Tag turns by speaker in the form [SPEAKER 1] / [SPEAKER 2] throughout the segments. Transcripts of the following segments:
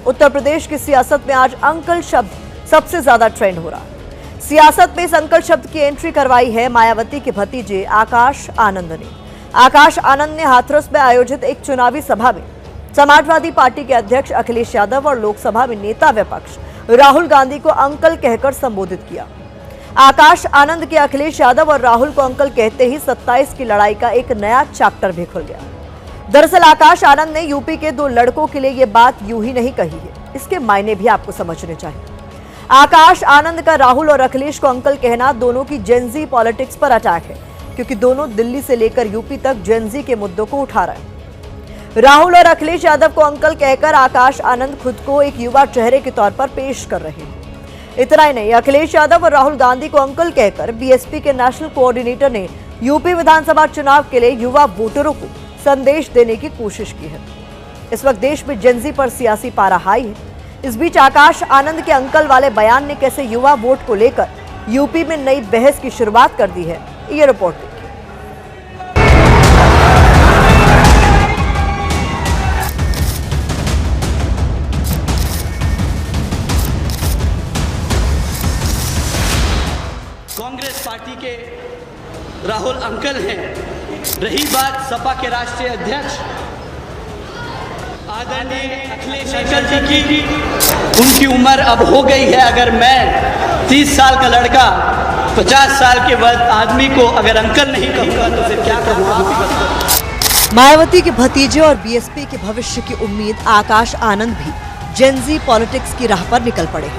[SPEAKER 1] उत्तर प्रदेश की सियासत में आज अंकल शब्द सबसे ज्यादा ट्रेंड हो रहा है। सियासत में इस अंकल शब्द की एंट्री करवाई है मायावती के भतीजे आकाश आनंद ने। आकाश आनंद ने हाथरस में आयोजित एक चुनावी सभा में समाजवादी पार्टी के अध्यक्ष अखिलेश यादव और लोकसभा में नेता विपक्ष राहुल गांधी को अंकल कहकर संबोधित किया। आकाश आनंद के अखिलेश यादव और राहुल को अंकल कहते ही 27 की लड़ाई का एक नया चैप्टर भी खुल गया। दरअसल आकाश आनंद ने यूपी के 2 लड़कों के लिए ये बात यूं ही नहीं कही है, इसके मायने भी आपको समझने चाहिए। आकाश आनंद का राहुल और अखिलेश को अंकल कहना दोनों की जेनजी पॉलिटिक्स पर अटैक है, क्योंकि दोनों दिल्ली से लेकर यूपी तक जेनजी के मुद्दों को उठा रहे हैं। राहुल और अखिलेश यादव को अंकल कहकर आकाश आनंद खुद को एक युवा चेहरे के तौर पर पेश कर रहे हैं। इतना ही नहीं, अखिलेश यादव और राहुल गांधी को अंकल कहकर बीएसपी के नेशनल कोऑर्डिनेटर ने यूपी विधानसभा चुनाव के लिए युवा वोटरों को संदेश देने की कोशिश की है। इस वक्त देश में जेनजी पर सियासी पारा हाई है। इस बीच आकाश आनंद के अंकल वाले बयान ने कैसे युवा वोट को लेकर यूपी में नई बहस की शुरुआत कर दी है, ये रिपोर्ट देखिए।
[SPEAKER 2] कांग्रेस पार्टी के राहुल अंकल हैं। रही बात सपा के राष्ट्रीय अध्यक्ष आदरणीय अखिलेश अंकल जी की, उनकी उम्र अब हो गई है। अगर मैं 30 साल का लड़का 50 साल के आदमी को अगर अंकल नहीं कहूँगा तो फिर क्या कहूँगा, आप ही बताइए।
[SPEAKER 1] मायावती के भतीजे और बीएसपी के भविष्य की उम्मीद आकाश आनंद भी जेनजी पॉलिटिक्स की राह पर निकल पड़े।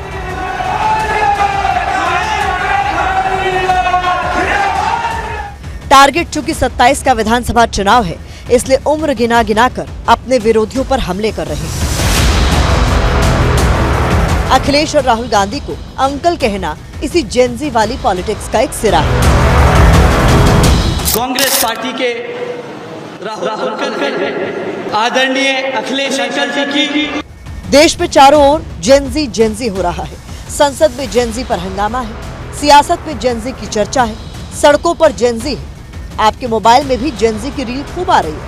[SPEAKER 1] टारगेट चूंकि 27 का विधानसभा चुनाव है, इसलिए उम्र गिना गिना कर अपने विरोधियों पर हमले कर रहे हैं। अखिलेश और राहुल गांधी को अंकल कहना इसी जेनजी वाली पॉलिटिक्स का एक सिरा है।
[SPEAKER 2] कांग्रेस पार्टी के राहुल अंकल आदरणीय अखिलेश अंकल जी की।
[SPEAKER 1] देश में चारों ओर जेनजी हो रहा है। संसद में जेनजी पर हंगामा है, सियासत में जेनजी की चर्चा है, सड़कों पर जेनजी है। आपके मोबाइल में भी जेनजी की रील खूब आ रही है।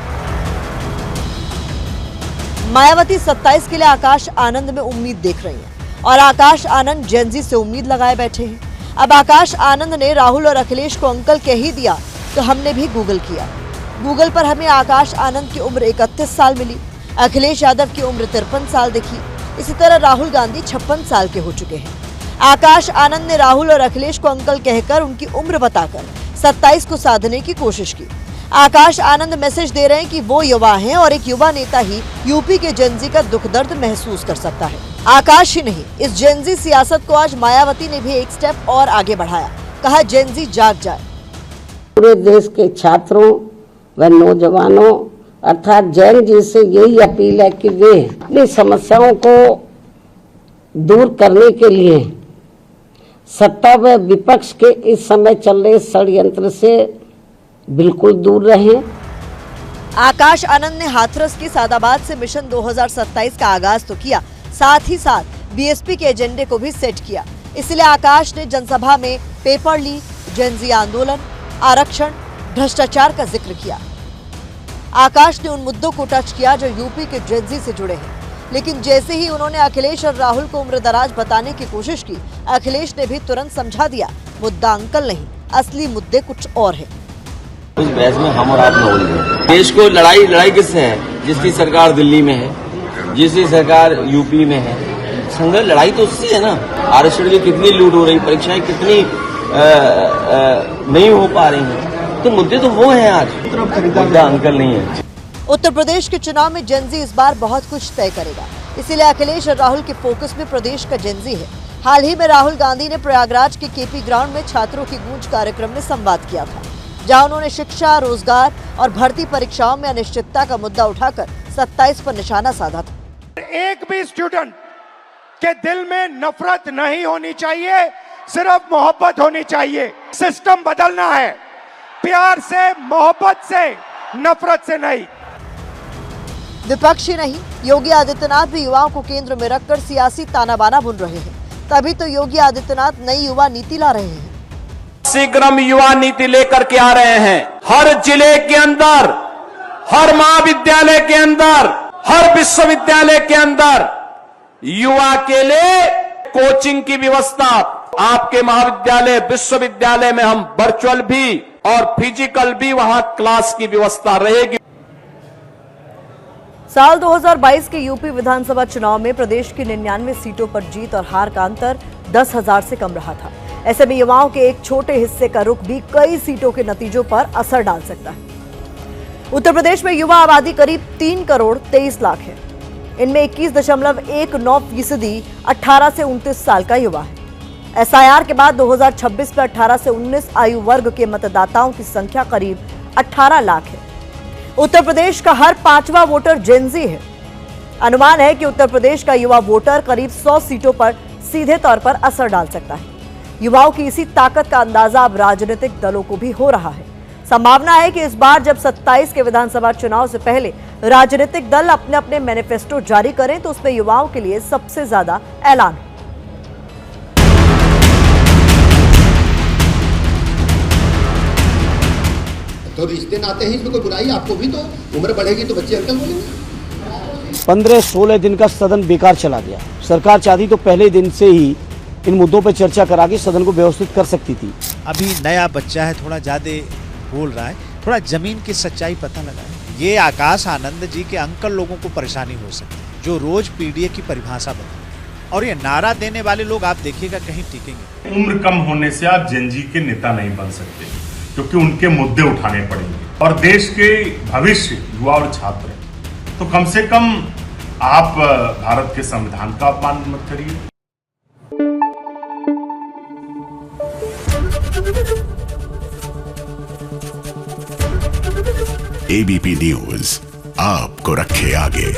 [SPEAKER 1] मायावती 27 के लिए आकाश आनंद में उम्मीद देख रही हैं और आकाश आनंद जेनजी से उम्मीद लगाए बैठे हैं। अब आकाश आनंद ने राहुल और अखिलेश को अंकल कह ही दिया तो हमने भी गूगल किया। गूगल पर हमें आकाश आनंद की उम्र 31 साल मिली, अखिलेश यादव की उम्र 53 साल दिखी। इसी तरह राहुल गांधी 56 साल के हो चुके हैं। आकाश आनंद ने राहुल और अखिलेश को अंकल कहकर उनकी उम्र बताकर 27 को साधने की कोशिश की। आकाश आनंद मैसेज दे रहे हैं कि वो युवा हैं और एक युवा नेता ही यूपी के जेनजी का दुख दर्द महसूस कर सकता है। आकाश ही नहीं, इस जेनजी सियासत को आज मायावती ने भी एक स्टेप और आगे बढ़ाया। कहा जेनजी जाग जाए।
[SPEAKER 3] पूरे देश के छात्रों व नौजवानों अर्थात जेनजी से यही अपील है कि वे अपनी समस्याओं को दूर करने के लिए सत्ता व विपक्ष के इस समय चल रहे षड्यंत्र से बिल्कुल दूर रहें।
[SPEAKER 1] आकाश आनंद ने हाथरस की सादाबाद से मिशन 2027 का आगाज तो किया, साथ ही साथ बीएसपी के एजेंडे को भी सेट किया। इसलिए आकाश ने जनसभा में पेपर लीक, जेनजी आंदोलन, आरक्षण, भ्रष्टाचार का जिक्र किया। आकाश ने उन मुद्दों को टच किया जो यूपी के जेनजी से जुड़े हैं। लेकिन जैसे ही उन्होंने अखिलेश और राहुल को उम्रदराज बताने की कोशिश की, अखिलेश ने भी तुरंत समझा दिया मुद्दा अंकल नहीं, असली मुद्दे कुछ और है।
[SPEAKER 4] उस बहस में हम और आप न उलझे। देश को लड़ाई किससे है? जिसकी सरकार दिल्ली में है, जिसकी सरकार यूपी में है। संघर्ष लड़ाई तो उससे है ना। आरक्षण की कितनी लूट हो रही, परीक्षाएं कितनी नहीं हो पा रही हैं, तो मुद्दे तो वो हैं। आज मुद्दा अंकल नहीं है।
[SPEAKER 1] उत्तर प्रदेश के चुनाव में जेनजी इस बार बहुत कुछ तय करेगा, इसीलिए अखिलेश और राहुल के फोकस में प्रदेश का जेनजी है। हाल ही में राहुल गांधी ने प्रयागराज के केपी ग्राउंड में छात्रों की गूंज कार्यक्रम में संवाद किया था, जहां उन्होंने शिक्षा, रोजगार और भर्ती परीक्षाओं में अनिश्चितता का मुद्दा उठाकर 27 पर निशाना साधा था।
[SPEAKER 5] एक भी स्टूडेंट के दिल में नफरत नहीं होनी चाहिए, सिर्फ मोहब्बत होनी चाहिए। सिस्टम बदलना है, प्यार से, मोहब्बत से, नफरत से नहीं।
[SPEAKER 1] विपक्ष ही नहीं, योगी आदित्यनाथ भी युवाओं को केंद्र में रखकर सियासी ताना बाना बुन रहे हैं। तभी तो योगी आदित्यनाथ नई युवा नीति ला रहे हैं।
[SPEAKER 6] शीघ्र युवा नीति लेकर के आ रहे हैं। हर जिले के अंदर, हर महाविद्यालय के अंदर, हर विश्वविद्यालय के अंदर युवा के लिए कोचिंग की व्यवस्था आपके महाविद्यालय विश्वविद्यालय में हम वर्चुअल भी और फिजिकल भी वहां क्लास की व्यवस्था रहेगी।
[SPEAKER 1] साल 2022 के यूपी विधानसभा चुनाव में प्रदेश की 99 सीटों पर जीत और हार का अंतर 10,000 से कम रहा था। ऐसे में युवाओं के एक छोटे हिस्से का रुख भी कई सीटों के नतीजों पर असर डाल सकता है। उत्तर प्रदेश में युवा आबादी करीब 3 करोड़ 23 लाख है। इनमें 21.19% 18 से 29 साल का युवा है। एसआईआर के बाद 2026 में 18 से 19 आयु वर्ग के मतदाताओं की संख्या करीब 18 लाख है। उत्तर प्रदेश का हर 5वां वोटर जेनजी है। अनुमान है कि उत्तर प्रदेश का युवा वोटर करीब 100 सीटों पर सीधे तौर पर असर डाल सकता है। युवाओं की इसी ताकत का अंदाजा अब राजनीतिक दलों को भी हो रहा है। संभावना है कि इस बार जब 27 के विधानसभा चुनाव से पहले राजनीतिक दल अपने अपने मैनिफेस्टो जारी करें तो उसमें युवाओं के लिए सबसे ज्यादा ऐलान है।
[SPEAKER 7] तो रिश्ते नाते हैं, इसमें कोई बुराई आपको भी तो उम्र बढ़ेगी तो बच्चे अंकल बोलेंगे।
[SPEAKER 8] 15-16 दिन का सदन बेकार चला गया। सरकार चाहती तो पहले दिन से ही इन मुद्दों पर चर्चा करा के सदन को व्यवस्थित कर सकती थी।
[SPEAKER 9] अभी नया बच्चा है, थोड़ा ज्यादा बोल रहा है, थोड़ा जमीन की सच्चाई पता लगा है। ये आकाश आनंद जी के अंकल लोगों को परेशानी हो सकती है, जो रोज पीडीए की परिभाषा बताते और ये नारा देने वाले लोग आप देखिएगा कहीं टिकेंगे।
[SPEAKER 10] उम्र कम होने से आप जेनजी के नेता नहीं बन सकते, क्योंकि उनके मुद्दे उठाने पड़ेंगे और देश के भविष्य युवा और छात्र हैं। तो कम से कम आप भारत के संविधान का अपमान मत करिए।
[SPEAKER 11] एबीपी न्यूज आपको रखे आगे।